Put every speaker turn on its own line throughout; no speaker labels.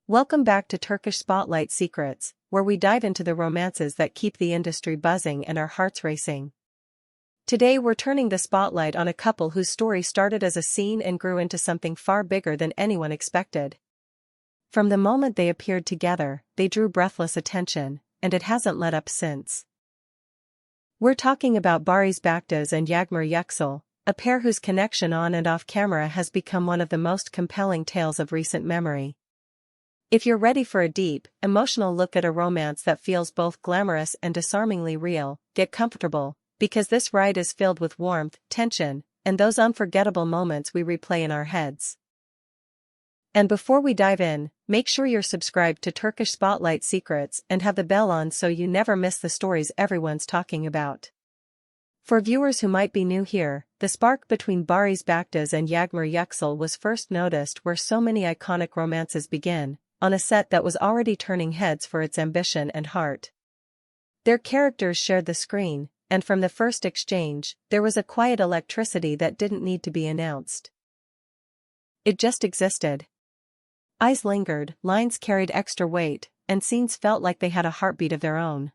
Welcome back to Turkish Spotlight Secrets, where we dive into the romances that keep the industry buzzing and our hearts racing. Today we're turning the spotlight on a couple whose story started as a scene and grew into something far bigger than anyone expected. From the moment they appeared together, they drew breathless attention, and it hasn't let up since. We're talking about Barış Baktas and Yağmur Yüksel, a pair whose connection on and off camera has become one of the most compelling tales of recent memory. If you're ready for a deep, emotional look at a romance that feels both glamorous and disarmingly real, get comfortable, because this ride is filled with warmth, tension, and those unforgettable moments we replay in our heads. And before we dive in, make sure you're subscribed to Turkish Spotlight Secrets and have the bell on so you never miss the stories everyone's talking about. For viewers who might be new here, the spark between Barış Baktas and Yağmur Yüksel was first noticed where so many iconic romances begin, on a set that was already turning heads for its ambition and heart. Their characters shared the screen, and from the first exchange, there was a quiet electricity that didn't need to be announced. It just existed. Eyes lingered, lines carried extra weight, and scenes felt like they had a heartbeat of their own.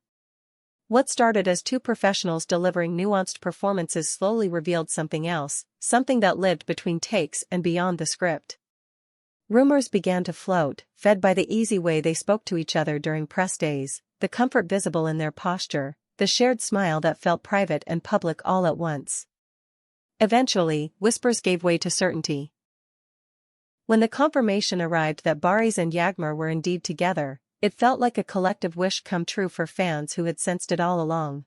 What started as two professionals delivering nuanced performances slowly revealed something else, something that lived between takes and beyond the script. Rumors began to float, fed by the easy way they spoke to each other during press days, the comfort visible in their posture, the shared smile that felt private and public all at once. Eventually, whispers gave way to certainty. When the confirmation arrived that Barış and Yağmur were indeed together, it felt like a collective wish come true for fans who had sensed it all along.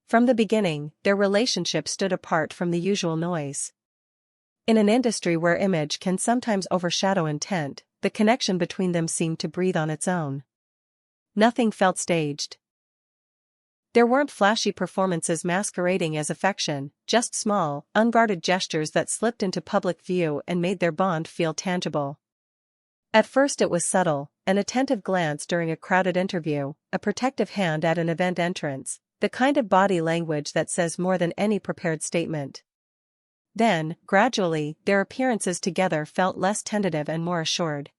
From the beginning, their relationship stood apart from the usual noise. In an industry where image can sometimes overshadow intent, the connection between them seemed to breathe on its own. Nothing felt staged. There weren't flashy performances masquerading as affection, just small, unguarded gestures that slipped into public view and made their bond feel tangible. At first it was subtle, an attentive glance during a crowded interview, a protective hand at an event entrance, the kind of body language that says more than any prepared statement. Then, gradually, their appearances together felt less tentative and more assured.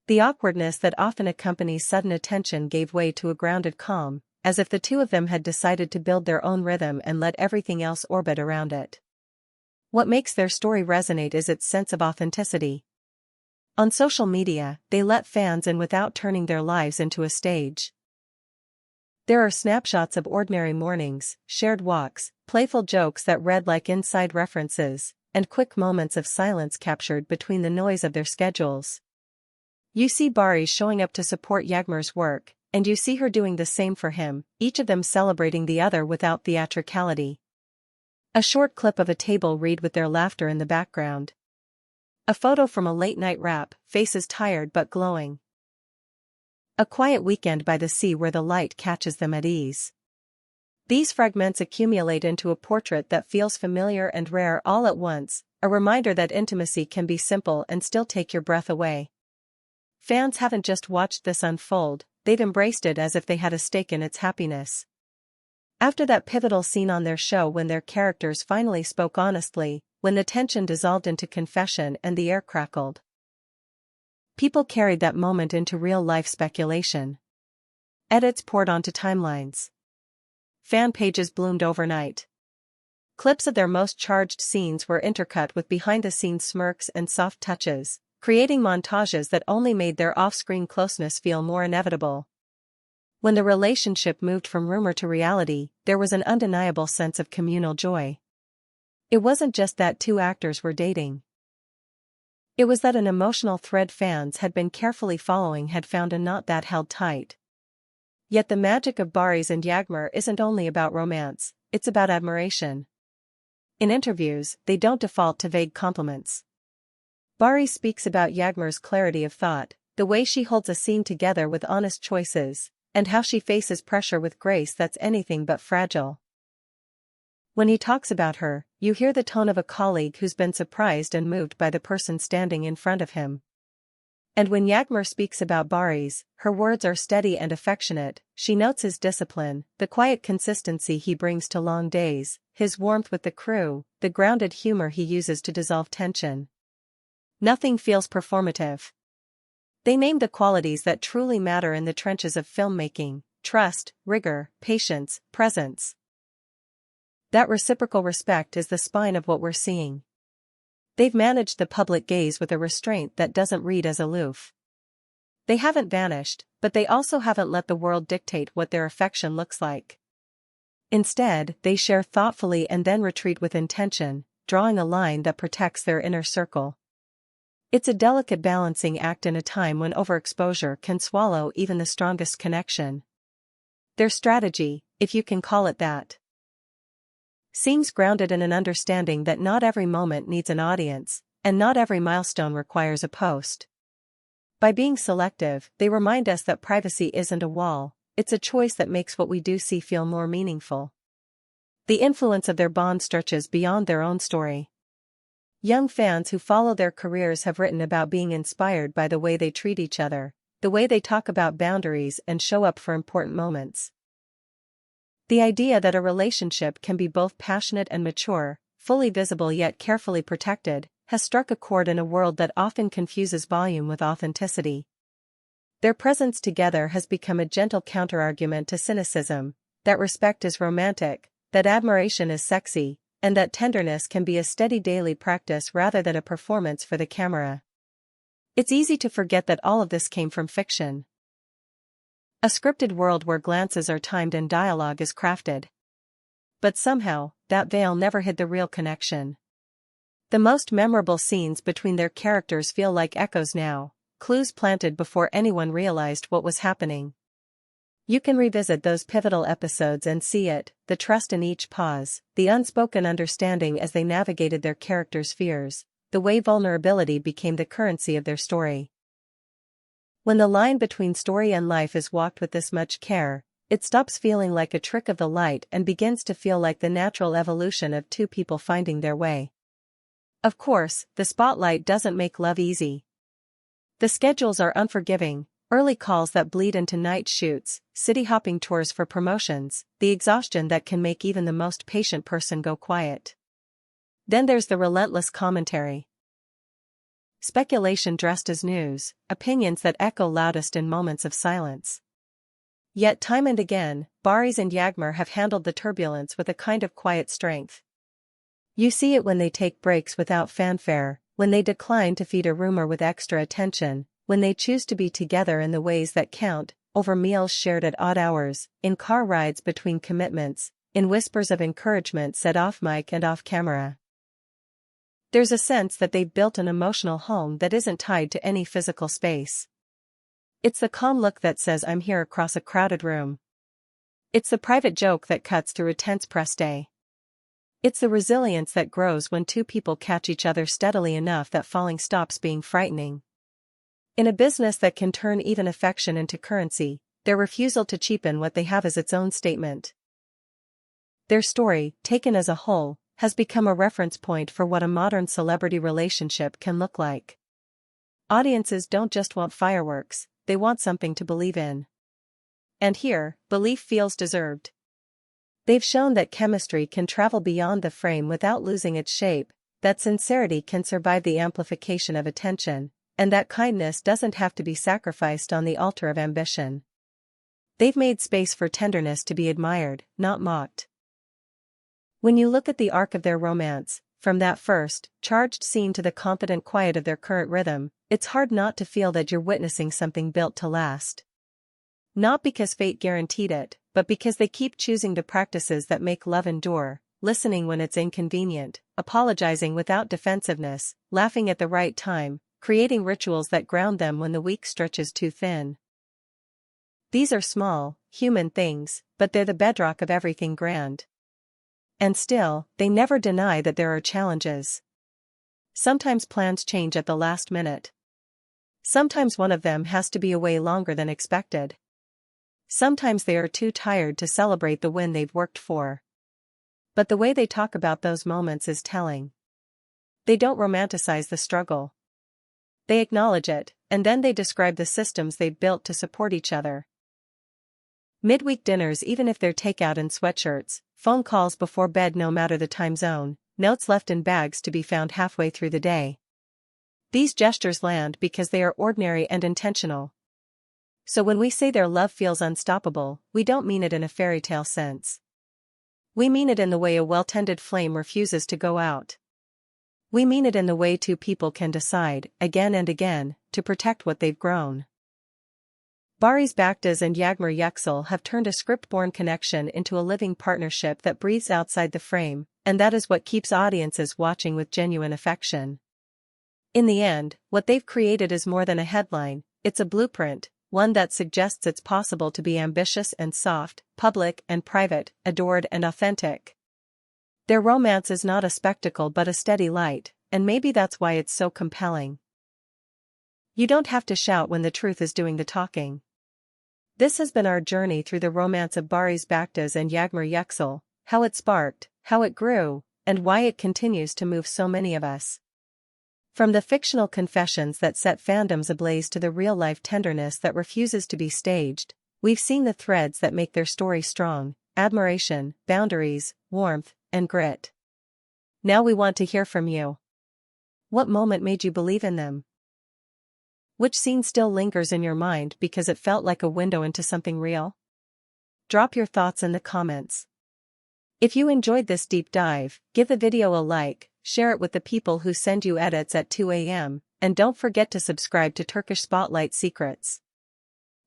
The awkwardness that often accompanies sudden attention gave way to a grounded calm, as if the two of them had decided to build their own rhythm and let everything else orbit around it. What makes their story resonate is its sense of authenticity. On social media, they let fans in without turning their lives into a stage. There are snapshots of ordinary mornings, shared walks, playful jokes that read like inside references, and quick moments of silence captured between the noise of their schedules. You see Barış showing up to support Yağmur's work, and you see her doing the same for him, each of them celebrating the other without theatricality. A short clip of a table read with their laughter in the background. A photo from a late-night wrap, faces tired but glowing. A quiet weekend by the sea where the light catches them at ease. These fragments accumulate into a portrait that feels familiar and rare all at once, a reminder that intimacy can be simple and still take your breath away. Fans haven't just watched this unfold, they've embraced it as if they had a stake in its happiness. After that pivotal scene on their show when their characters finally spoke honestly, when the tension dissolved into confession and the air crackled, people carried that moment into real-life speculation. Edits poured onto timelines. Fan pages bloomed overnight. Clips of their most charged scenes were intercut with behind-the-scenes smirks and soft touches, creating montages that only made their off-screen closeness feel more inevitable. When the relationship moved from rumor to reality, there was an undeniable sense of communal joy. It wasn't just that two actors were dating. It was that an emotional thread fans had been carefully following had found a knot that held tight. Yet the magic of Barış and Yağmur isn't only about romance, it's about admiration. In interviews, they don't default to vague compliments. Barış speaks about Yağmur's clarity of thought, the way she holds a scene together with honest choices, and how she faces pressure with grace that's anything but fragile. When he talks about her, you hear the tone of a colleague who's been surprised and moved by the person standing in front of him. And when Yağmur speaks about Barış, her words are steady and affectionate. She notes his discipline, the quiet consistency he brings to long days, his warmth with the crew, the grounded humor he uses to dissolve tension. Nothing feels performative. They named the qualities that truly matter in the trenches of filmmaking: trust, rigor, patience, presence. That reciprocal respect is the spine of what we're seeing. They've managed the public gaze with a restraint that doesn't read as aloof. They haven't vanished, but they also haven't let the world dictate what their affection looks like. Instead, they share thoughtfully and then retreat with intention, drawing a line that protects their inner circle. It's a delicate balancing act in a time when overexposure can swallow even the strongest connection. Their strategy, if you can call it that, seems grounded in an understanding that not every moment needs an audience, and not every milestone requires a post. By being selective, they remind us that privacy isn't a wall, it's a choice that makes what we do see feel more meaningful. The influence of their bond stretches beyond their own story. Young fans who follow their careers have written about being inspired by the way they treat each other, the way they talk about boundaries and show up for important moments. The idea that a relationship can be both passionate and mature, fully visible yet carefully protected, has struck a chord in a world that often confuses volume with authenticity. Their presence together has become a gentle counterargument to cynicism, that respect is romantic, that admiration is sexy, and that tenderness can be a steady daily practice rather than a performance for the camera. It's easy to forget that all of this came from fiction. A scripted world where glances are timed and dialogue is crafted. But somehow, that veil never hid the real connection. The most memorable scenes between their characters feel like echoes now, clues planted before anyone realized what was happening. You can revisit those pivotal episodes and see it, the trust in each pause, the unspoken understanding as they navigated their characters' fears, the way vulnerability became the currency of their story. When the line between story and life is walked with this much care, it stops feeling like a trick of the light and begins to feel like the natural evolution of two people finding their way. Of course, the spotlight doesn't make love easy. The schedules are unforgiving, early calls that bleed into night shoots, city-hopping tours for promotions, the exhaustion that can make even the most patient person go quiet. Then there's the relentless commentary. Speculation dressed as news, opinions that echo loudest in moments of silence. Yet time and again, Barış and Yağmur have handled the turbulence with a kind of quiet strength. You see it when they take breaks without fanfare, when they decline to feed a rumor with extra attention, when they choose to be together in the ways that count, over meals shared at odd hours, in car rides between commitments, in whispers of encouragement said off mic and off camera. There's a sense that they've built an emotional home that isn't tied to any physical space. It's the calm look that says I'm here across a crowded room. It's the private joke that cuts through a tense press day. It's the resilience that grows when two people catch each other steadily enough that falling stops being frightening. In a business that can turn even affection into currency, their refusal to cheapen what they have is its own statement. Their story, taken as a whole, has become a reference point for what a modern celebrity relationship can look like. Audiences don't just want fireworks, they want something to believe in. And here, belief feels deserved. They've shown that chemistry can travel beyond the frame without losing its shape, that sincerity can survive the amplification of attention, and that kindness doesn't have to be sacrificed on the altar of ambition. They've made space for tenderness to be admired, not mocked. When you look at the arc of their romance, from that first, charged scene to the confident quiet of their current rhythm, it's hard not to feel that you're witnessing something built to last. Not because fate guaranteed it, but because they keep choosing the practices that make love endure, listening when it's inconvenient, apologizing without defensiveness, laughing at the right time, creating rituals that ground them when the week stretches too thin. These are small, human things, but they're the bedrock of everything grand. And still, they never deny that there are challenges. Sometimes plans change at the last minute. Sometimes one of them has to be away longer than expected. Sometimes they are too tired to celebrate the win they've worked for. But the way they talk about those moments is telling. They don't romanticize the struggle. They acknowledge it, and then they describe the systems they've built to support each other. Midweek dinners, even if they're takeout in sweatshirts, phone calls before bed no matter the time zone, notes left in bags to be found halfway through the day. These gestures land because they are ordinary and intentional. So when we say their love feels unstoppable, we don't mean it in a fairy tale sense. We mean it in the way a well-tended flame refuses to go out. We mean it in the way two people can decide, again and again, to protect what they've grown. Barış Baktas and Yağmur Yüksel have turned a script-born connection into a living partnership that breathes outside the frame, and that is what keeps audiences watching with genuine affection. In the end, what they've created is more than a headline, it's a blueprint, one that suggests it's possible to be ambitious and soft, public and private, adored and authentic. Their romance is not a spectacle but a steady light, and maybe that's why it's so compelling. You don't have to shout when the truth is doing the talking. This has been our journey through the romance of Barış Baktas and Yağmur Yüksel, how it sparked, how it grew, and why it continues to move so many of us. From the fictional confessions that set fandoms ablaze to the real-life tenderness that refuses to be staged, we've seen the threads that make their story strong: admiration, boundaries, warmth, and grit. Now we want to hear from you. What moment made you believe in them? Which scene still lingers in your mind because it felt like a window into something real? Drop your thoughts in the comments. If you enjoyed this deep dive, give the video a like, share it with the people who send you edits at 2 a.m., and don't forget to subscribe to Turkish Spotlight Secrets.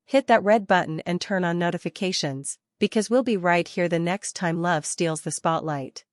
Hit that red button and turn on notifications, because we'll be right here the next time love steals the spotlight.